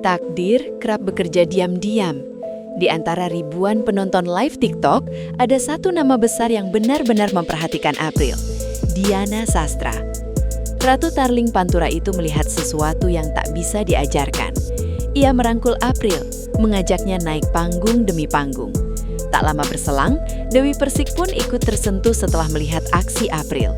Takdir kerap bekerja diam-diam. Di antara ribuan penonton live TikTok, ada satu nama besar yang benar-benar memperhatikan April, Diana Sastra. Ratu Tarling Pantura itu melihat sesuatu yang tak bisa diajarkan. Ia merangkul April, mengajaknya naik panggung demi panggung. Tak lama berselang, Dewi Persik pun ikut tersentuh setelah melihat aksi April.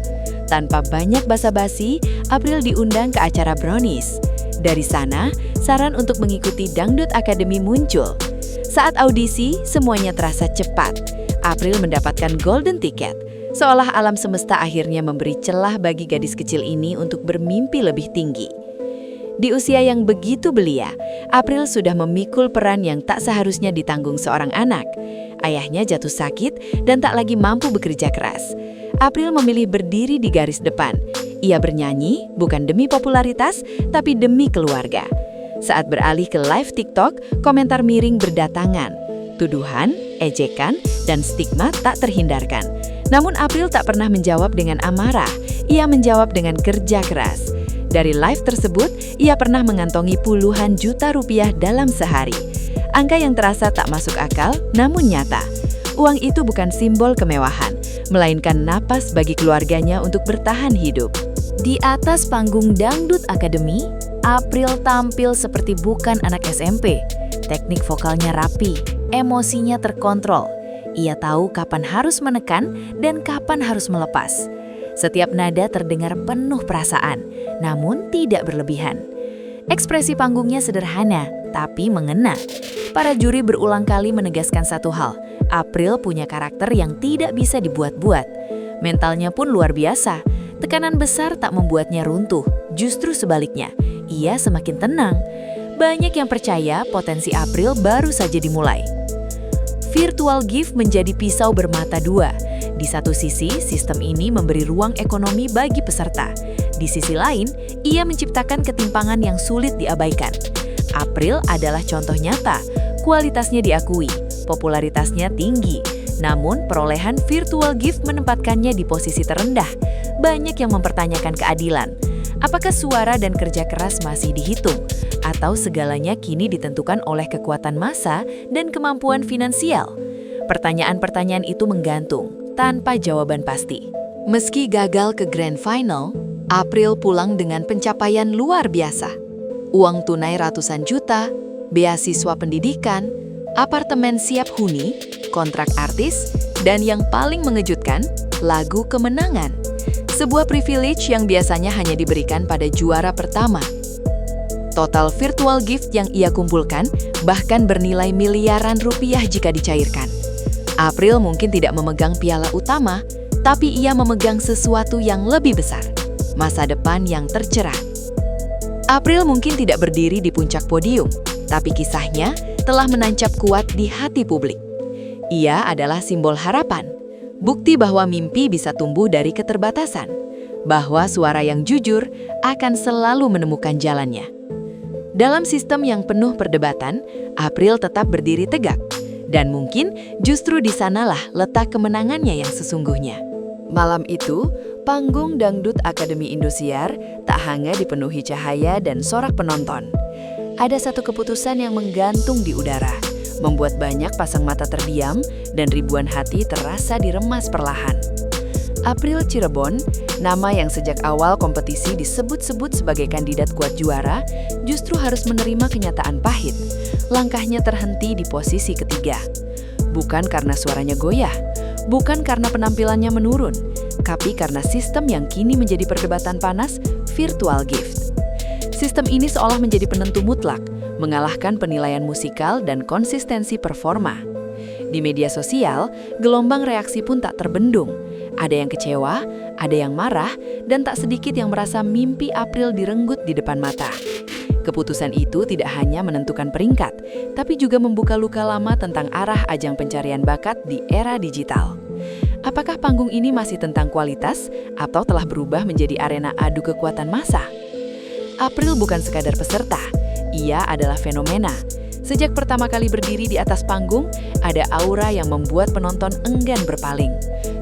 Tanpa banyak basa-basi, April diundang ke acara Brownies. Dari sana, saran untuk mengikuti Dangdut Academy muncul. Saat audisi, semuanya terasa cepat. April mendapatkan golden ticket, seolah alam semesta akhirnya memberi celah bagi gadis kecil ini untuk bermimpi lebih tinggi. Di usia yang begitu belia, April sudah memikul peran yang tak seharusnya ditanggung seorang anak. Ayahnya jatuh sakit dan tak lagi mampu bekerja keras. April memilih berdiri di garis depan. Ia bernyanyi bukan demi popularitas, tapi demi keluarga. Saat beralih ke live TikTok, komentar miring berdatangan. Tuduhan, ejekan, dan stigma tak terhindarkan. Namun April tak pernah menjawab dengan amarah. Ia menjawab dengan kerja keras. Dari live tersebut, ia pernah mengantongi puluhan juta rupiah dalam sehari. Angka yang terasa tak masuk akal, namun nyata. Uang itu bukan simbol kemewahan, melainkan napas bagi keluarganya untuk bertahan hidup. Di atas panggung Dangdut Academy, April tampil seperti bukan anak SMP. Teknik vokalnya rapi, emosinya terkontrol. Ia tahu kapan harus menekan dan kapan harus melepas. Setiap nada terdengar penuh perasaan, namun tidak berlebihan. Ekspresi panggungnya sederhana, tapi mengena. Para juri berulang kali menegaskan satu hal, April punya karakter yang tidak bisa dibuat-buat. Mentalnya pun luar biasa. Tekanan besar tak membuatnya runtuh, justru sebaliknya, ia semakin tenang. Banyak yang percaya potensi April baru saja dimulai. Virtual gift menjadi pisau bermata dua. Di satu sisi, sistem ini memberi ruang ekonomi bagi peserta. Di sisi lain, ia menciptakan ketimpangan yang sulit diabaikan. April adalah contoh nyata. Kualitasnya diakui, popularitasnya tinggi. Namun, perolehan virtual gift menempatkannya di posisi terendah. Banyak yang mempertanyakan keadilan. Apakah suara dan kerja keras masih dihitung? Atau segalanya kini ditentukan oleh kekuatan massa dan kemampuan finansial? Pertanyaan-pertanyaan itu menggantung, tanpa jawaban pasti. Meski gagal ke Grand Final, April pulang dengan pencapaian luar biasa. Uang tunai ratusan juta, beasiswa pendidikan, apartemen siap huni, kontrak artis, dan yang paling mengejutkan, lagu kemenangan. Sebuah privilege yang biasanya hanya diberikan pada juara pertama. Total virtual gift yang ia kumpulkan bahkan bernilai miliaran rupiah jika dicairkan. April mungkin tidak memegang piala utama, tapi ia memegang sesuatu yang lebih besar, masa depan yang tercerah. April mungkin tidak berdiri di puncak podium, tapi kisahnya telah menancap kuat di hati publik. Ia adalah simbol harapan, bukti bahwa mimpi bisa tumbuh dari keterbatasan, bahwa suara yang jujur akan selalu menemukan jalannya. Dalam sistem yang penuh perdebatan, April tetap berdiri tegak. Dan mungkin justru di sanalah letak kemenangannya yang sesungguhnya. Malam itu, panggung Dangdut Academy Indosiar tak hanya dipenuhi cahaya dan sorak penonton. Ada satu keputusan yang menggantung di udara, membuat banyak pasang mata terdiam dan ribuan hati terasa diremas perlahan. April Cirebon, nama yang sejak awal kompetisi disebut-sebut sebagai kandidat kuat juara, justru harus menerima kenyataan pahit. Langkahnya terhenti di posisi ketiga. Bukan karena suaranya goyah, bukan karena penampilannya menurun, tapi karena sistem yang kini menjadi perdebatan panas, virtual gift. Sistem ini seolah menjadi penentu mutlak, mengalahkan penilaian musikal dan konsistensi performa. Di media sosial, gelombang reaksi pun tak terbendung. Ada yang kecewa, ada yang marah, dan tak sedikit yang merasa mimpi April direnggut di depan mata. Keputusan itu tidak hanya menentukan peringkat, tapi juga membuka luka lama tentang arah ajang pencarian bakat di era digital. Apakah panggung ini masih tentang kualitas, atau telah berubah menjadi arena adu kekuatan massa? April bukan sekadar peserta, ia adalah fenomena. Sejak pertama kali berdiri di atas panggung, ada aura yang membuat penonton enggan berpaling.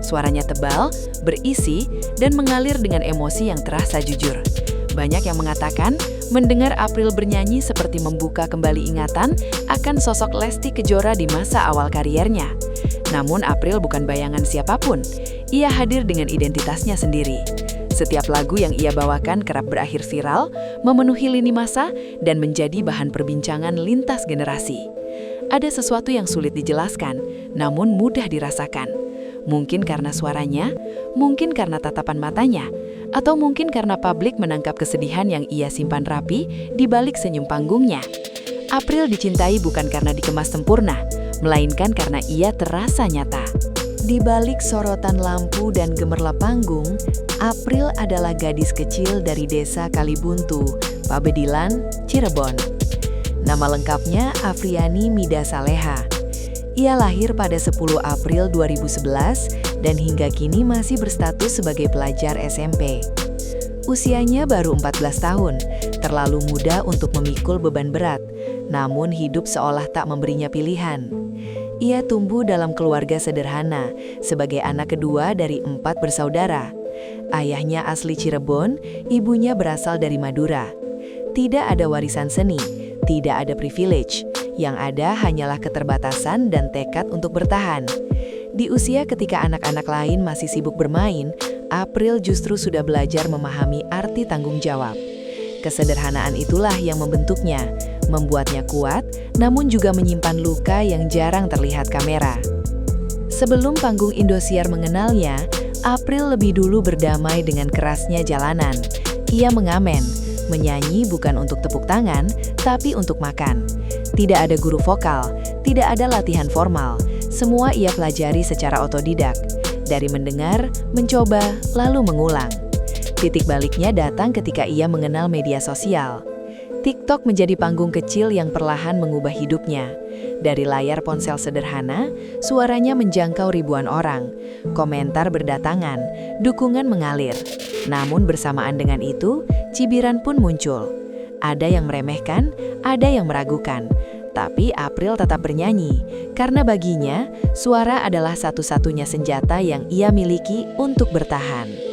Suaranya tebal, berisi, dan mengalir dengan emosi yang terasa jujur. Banyak yang mengatakan Mendengar April bernyanyi seperti membuka kembali ingatan akan sosok Lesti Kejora di masa awal kariernya. Namun April bukan bayangan siapapun, ia hadir dengan identitasnya sendiri. Setiap lagu yang ia bawakan kerap berakhir viral, memenuhi lini masa, dan menjadi bahan perbincangan lintas generasi. Ada sesuatu yang sulit dijelaskan, namun mudah dirasakan. Mungkin karena suaranya, mungkin karena tatapan matanya, atau mungkin karena publik menangkap kesedihan yang ia simpan rapi di balik senyum panggungnya. April dicintai bukan karena dikemas sempurna, melainkan karena ia terasa nyata. Di balik sorotan lampu dan gemerlap panggung, April adalah gadis kecil dari desa Kalibuntu, Pabedilan, Cirebon. Nama lengkapnya Afriani Mida Saleha. Ia lahir pada 10 April 2011 dan hingga kini masih berstatus sebagai pelajar SMP. Usianya baru 14 tahun, terlalu muda untuk memikul beban berat, namun hidup seolah tak memberinya pilihan. Ia tumbuh dalam keluarga sederhana, sebagai anak kedua dari 4 bersaudara. Ayahnya asli Cirebon, ibunya berasal dari Madura. Tidak ada warisan seni, tidak ada privilege. Yang ada hanyalah keterbatasan dan tekad untuk bertahan. Di usia ketika anak-anak lain masih sibuk bermain, April justru sudah belajar memahami arti tanggung jawab. Kesederhanaan itulah yang membentuknya, membuatnya kuat, namun juga menyimpan luka yang jarang terlihat kamera. Sebelum panggung Indosiar mengenalnya, April lebih dulu berdamai dengan kerasnya jalanan. Ia mengamen, menyanyi bukan untuk tepuk tangan, tapi untuk makan. Tidak ada guru vokal, tidak ada latihan formal, semua ia pelajari secara otodidak. Dari mendengar, mencoba, lalu mengulang. Titik baliknya datang ketika ia mengenal media sosial. TikTok menjadi panggung kecil yang perlahan mengubah hidupnya. Dari layar ponsel sederhana, suaranya menjangkau ribuan orang. Komentar berdatangan, dukungan mengalir. Namun bersamaan dengan itu, cibiran pun muncul. Ada yang meremehkan, ada yang meragukan. Tapi April tetap bernyanyi, karena baginya, suara adalah satu-satunya senjata yang ia miliki untuk bertahan.